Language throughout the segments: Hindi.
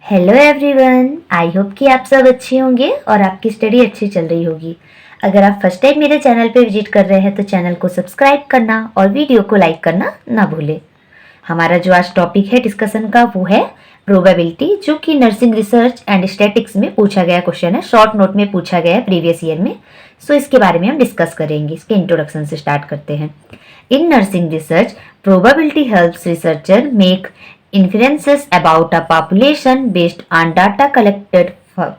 हेलो एवरीवन, आई होप कि आप सब अच्छे होंगे और आपकी स्टडी अच्छी चल रही होगी। अगर आप फर्स्ट टाइम मेरे चैनल पे विजिट कर रहे हैं तो चैनल को सब्सक्राइब करना और वीडियो को लाइक करना ना भूलें। हमारा जो आज टॉपिक है डिस्कशन का वो है प्रोबेबिलिटी, जो कि नर्सिंग रिसर्च एंड स्टैटिक्स में पूछा गया क्वेश्चन है, शॉर्ट नोट में पूछा गया है प्रीवियस ईयर में। सो इसके बारे में हम डिस्कस करेंगे। इसके इंट्रोडक्शन से स्टार्ट करते हैं। In nursing research, probability helps researcher make inferences about a population based on data collected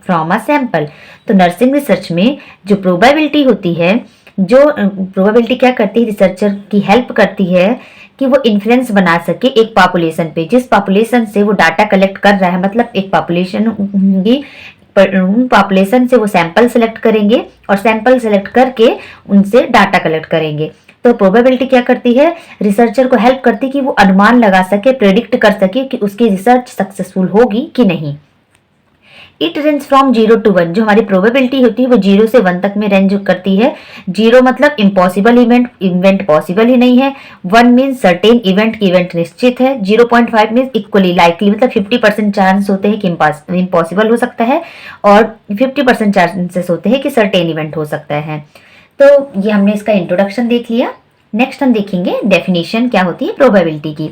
from a sample। तो नर्सिंग रिसर्च में जो प्रोबेबिलिटी होती है, जो प्रोबेबिलिटी क्या करती है, रिसर्चर की हेल्प करती है कि वो इन्फ्लुएंस बना सके एक पॉपुलेशन पे, जिस पॉपुलेशन से वो डाटा कलेक्ट कर रहा है। मतलब एक पॉपुलेशन होगी, पॉपुलेशन से वो सैंपल सेलेक्ट करेंगे और सैंपल सेलेक्ट करके उनसे डाटा कलेक्ट करेंगे। तो प्रोबेबिलिटी क्या करती है, रिसर्चर को हेल्प करती है कि वो अनुमान लगा सके, प्रेडिक्ट कर सके कि उसकी रिसर्च सक्सेसफुल होगी कि नहीं। It range from 0 to 1। जो हमारी प्रोबेबिलिटी होती है वो 0 से 1 तक में रेंज करती है। 0 मतलब इम्पॉसिबल इवेंट पॉसिबल ही नहीं है। 1 मीन सर्टेन इवेंट की इवेंट निश्चित है। 0.5 मीन इक्वली लाइकली, मतलब 50% चांस होते हैं कि इम्पॉसिबल हो सकता है और 50% चांसेस होते हैं कि सर्टेन इवेंट हो सकता है। तो ये हमने इसका इंट्रोडक्शन देख लिया। नेक्स्ट हम देखेंगे डेफिनेशन क्या होती है प्रोबेबिलिटी की।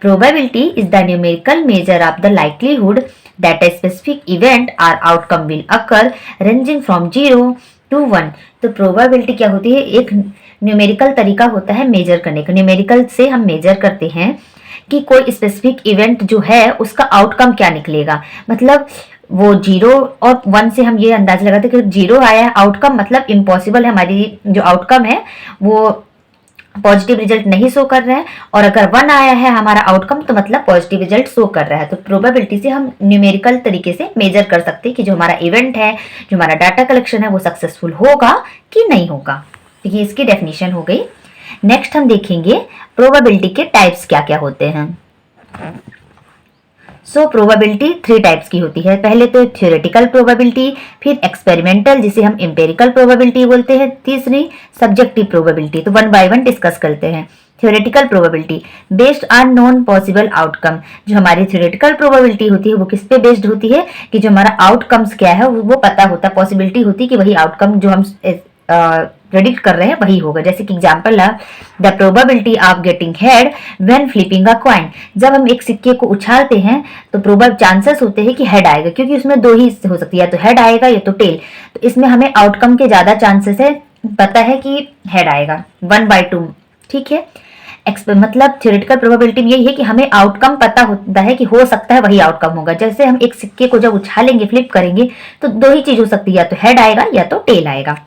Probability is the numerical measure of the likelihood that a specific event or outcome will occur ranging from 0 to 1। तो प्रोबेबिलिटी क्या होती है, एक न्यूमेरिकल तरीका होता है मेजर करने का। न्यूमेरिकल से हम मेजर करते हैं कि कोई स्पेसिफिक इवेंट जो है उसका आउटकम क्या निकलेगा। मतलब वो 0 और 1 से हम ये अंदाजा लगाते हैं कि 0 आया है आउटकम, मतलब इम्पॉसिबल है, हमारी जो आउटकम है वो पॉजिटिव रिजल्ट नहीं शो कर रहा है। और अगर 1 आया है हमारा आउटकम तो मतलब पॉजिटिव रिजल्ट शो कर रहा है। तो प्रोबेबिलिटी से हम न्यूमेरिकल तरीके से मेजर कर सकते हैं कि जो हमारा इवेंट है, जो हमारा डाटा कलेक्शन है, वो सक्सेसफुल होगा कि नहीं होगा। तो ये इसकी डेफिनेशन हो गई। नेक्स्ट हम देखेंगे प्रोबेबिलिटी के टाइप्स क्या क्या होते हैं। सो प्रोबेबिलिटी 3 टाइप्स की होती है। पहले तो थ्योरेटिकल प्रोबेबिलिटी, फिर एक्सपेरिमेंटल जिसे हम एम्पिरिकल प्रोबेबिलिटी बोलते हैं, तीसरी सब्जेक्टिव प्रोबेबिलिटी। तो 1 बाय 1 डिस्कस करते हैं। Theoretical probability based on non possible outcome. जो हमारी थ्योरेटिकल प्रोबेबिलिटी होती है वो किस पे बेस्ड होती है कि जो हमारा आउटकम्स क्या है वो पता होता है, पॉसिबिलिटी होती है कि वही आउटकम जो हम प्रेडिक्ट कर रहे हैं वही होगा। जैसे कि एग्जांपल है the probability of getting head when flipping a coin. जब हम एक सिक्के को उछालते हैं तो प्रोबेब चांसेस होते हैं कि हेड आएगा, क्योंकि उसमें 2 ही हो सकती है, या तो हेड आएगा या तो टेल। तो इसमें हमें आउटकम के ज्यादा चांसेस है, पता है कि हेड आएगा 1/2। ठीक है, मतलब थ्योरेटिकल प्रोबेबिलिटी में यही है कि हमें आउटकम पता होता है कि हो सकता है वही आउटकम होगा। जैसे हम एक सिक्के को जब उछालेंगे, फ्लिप करेंगे, तो 2 ही चीज हो सकती है, या तो हेड आएगा या तो टेल आएगा।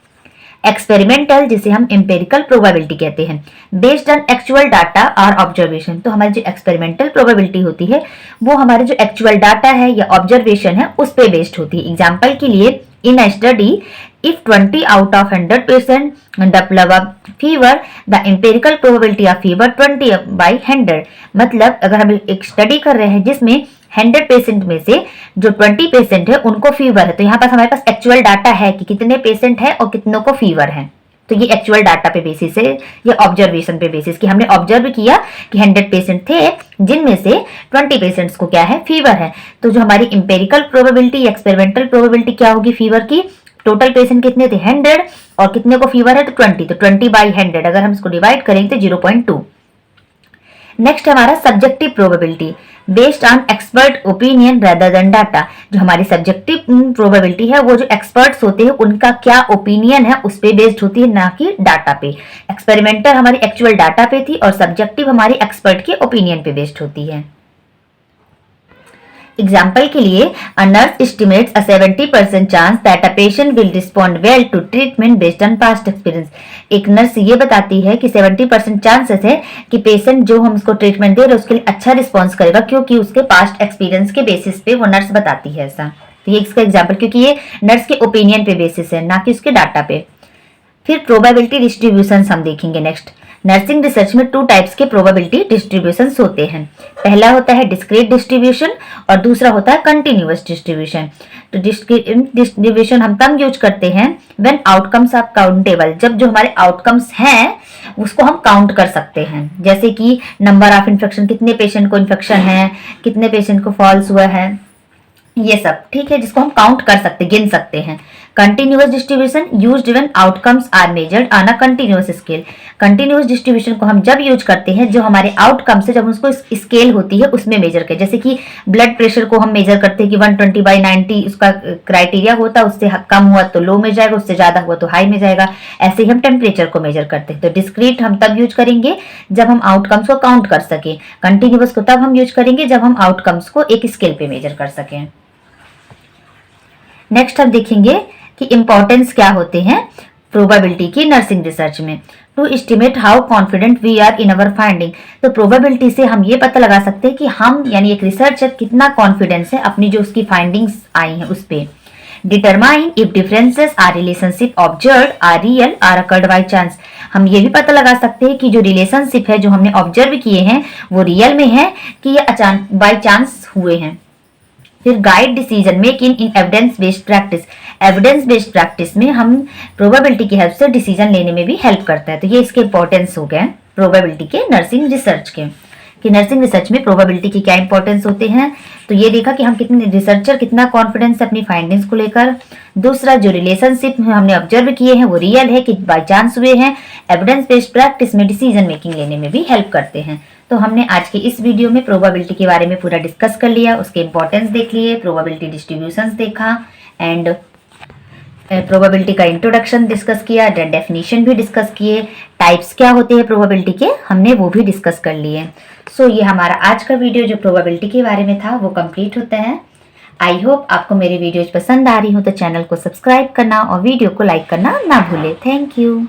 एक्सपेरिमेंटल जिसे हम एम्पेरिकल प्रोबेबिलिटी कहते हैं, बेस्ड ऑन एक्चुअल डाटा और ऑब्जर्वेशन। तो हमारी जो एक्सपेरिमेंटल प्रोबेबिलिटी होती है वो हमारे जो एक्चुअल डाटा है या ऑब्जर्वेशन है उस पे बेस्ड होती है। एग्जांपल के लिए, in a study if 20 out of 100 patient develop a fever, the empirical probability of fever 20/100। मतलब अगर हम एक स्टडी कर रहे हैं जिसमें 100 पेशेंट में से जो 20 पेशेंट है उनको फीवर है, तो यहाँ पास हमारे पास एक्चुअल डाटा है कि कितने पेशेंट है और कितनों को फीवर है। तो ये एक्चुअल डाटा पे बेसिस है, ये ऑब्जर्वेशन पे बेसिस कि हमने ऑब्जर्व किया कि 100 पेशेंट थे जिनमें से 20 पेशेंट्स को क्या है, फीवर है। तो जो हमारी इंपेरिकल प्रोबेबिलिटी, एक्सपेरिमेंटल प्रोबेबिलिटी क्या होगी फीवर की, टोटल पेशेंट कितने थे 100 और कितने को फीवर है तो 20, तो 20/100 अगर हम इसको डिवाइड करेंगे तो 0.2। नेक्स्ट हमारा subjective probability based on expert opinion rather than data. जो हमारी सब्जेक्टिव प्रोबेबिलिटी है वो जो एक्सपर्ट्स होते हैं उनका क्या ओपिनियन है उस पे बेस्ड होती है, ना कि डाटा पे। एक्सपेरिमेंटल हमारी एक्चुअल डाटा पे थी और सब्जेक्टिव हमारी एक्सपर्ट के ओपिनियन पे बेस्ड होती है। एग्जाम्पल के लिए, a nurse estimates a 70% chance that a patient will respond well to treatment based on past experience. एक नर्स ये बताती है कि 70% चांसेस है कि पेशेंट जो हम उसको ट्रीटमेंट दे रहे हैं उसके लिए अच्छा रिस्पॉन्स करेगा, क्योंकि उसके पास्ट एक्सपीरियंस के बेसिस पे वो नर्स बताती है ऐसा। तो ये इसका एग्जाम्पल, क्योंकि ये नर्स के ओपिनियन पे बेसिस है, ना कि उसके डाटा पे। फिर प्रोबेबिलिटी डिस्ट्रीब्यूशन हम देखेंगे नेक्स्ट। नर्सिंग रिसर्च में 2 टाइप्स के प्रोबेबिलिटी डिस्ट्रीब्यूशन होते हैं। पहला होता है डिस्क्रीट डिस्ट्रीब्यूशन और दूसरा होता है कंटिन्यूअस डिस्ट्रीब्यूशन। तो डिस्क्रीट डिस्ट्रीब्यूशन हम तब यूज करते हैं व्हेन आउटकम्स आर काउंटेबल, जब जो हमारे आउटकम्स हैं उसको हम काउंट कर सकते हैं। जैसे कि नंबर ऑफ इन्फेक्शन, कितने पेशेंट को इन्फेक्शन है, कितने पेशेंट को फॉल्स हुआ है, ये सब ठीक है, जिसको हम काउंट कर सकते, गिन सकते हैं। Continuous distribution used when outcomes are measured on a continuous scale. Continuous distribution को हम जब यूज करते हैं जो हमारे आउटकम से, जब उसको स्केल होती है उसमें मेजर कर, जैसे कि ब्लड प्रेशर को हम मेजर करते हैं कि 120/90 उसका क्राइटेरिया होता है, उससे कम हुआ तो लो में जाएगा, उससे ज्यादा हुआ तो हाई में जाएगा। ऐसे ही हम टेम्परेचर को मेजर करते हैं। तो डिस्क्रीट हम तब यूज करेंगे जब हम आउटकम्स को काउंट कर सके, कंटिन्यूअस को तब हम यूज करेंगे जब हम आउटकम्स को एक स्केल पे मेजर कर सकें। नेक्स्ट हम देखेंगे कि इंपॉर्टेंस क्या होते हैं प्रोबेबिलिटी की नर्सिंग रिसर्च में। To estimate how confident we are in our finding. तो प्रोबेबिलिटी से हम ये पता लगा सकते हैं कि हम यानी एक रिसर्चर कितना कॉन्फिडेंस है अपनी जो उसकी फाइंडिंग्स आई हैं उस पे। Determine if differences or relationship observe are real or occurred by chance. हम ये भी पता लगा सकते हैं कि जो रिलेशनशिप है जो हमने ऑब्जर्व किए हैं वो रियल में है कि ये अचानक बाई चांस हुए हैं। फिर guide decision making in evidence based practice. Evidence based practice में हम प्रोबेबिलिटी की हेल्प से डिसीजन लेने में भी हेल्प करता है। तो ये इसके इंपॉर्टेंस हो गए प्रोबेबिलिटी के नर्सिंग रिसर्च के, कि नर्सिंग रिसर्च में प्रोबेबिलिटी की क्या इंपॉर्टेंस होते हैं। तो ये देखा कि हम कितने रिसर्चर कितना कॉन्फिडेंस है अपनी फाइंडिंग्स को लेकर। दूसरा, जो रिलेशनशिप हमने ऑब्जर्व किए हैं वो रियल है कि बाई चांस हुए हैं। एविडेंस बेस्ड प्रैक्टिस में डिसीजन मेकिंग लेने में भी हेल्प करते हैं। तो हमने आज के इस वीडियो में प्रोबेबिलिटी के बारे में पूरा डिस्कस कर लिया, उसके इंपॉर्टेंस देख लिए, प्रोबेबिलिटी डिस्ट्रीब्यूशंस देखा एंड प्रोबेबिलिटी का इंट्रोडक्शन डिस्कस किया, डेफिनेशन भी डिस्कस किए, टाइप्स क्या होते हैं प्रोबेबिलिटी के हमने वो भी डिस्कस कर लिए। सो ये हमारा आज का वीडियो जो प्रोबेबिलिटी के बारे में था वो कंप्लीट होता है। आई होप आपको मेरी वीडियोज पसंद आ रही हो तो चैनल को सब्सक्राइब करना और वीडियो को लाइक करना ना भूले। Thank you.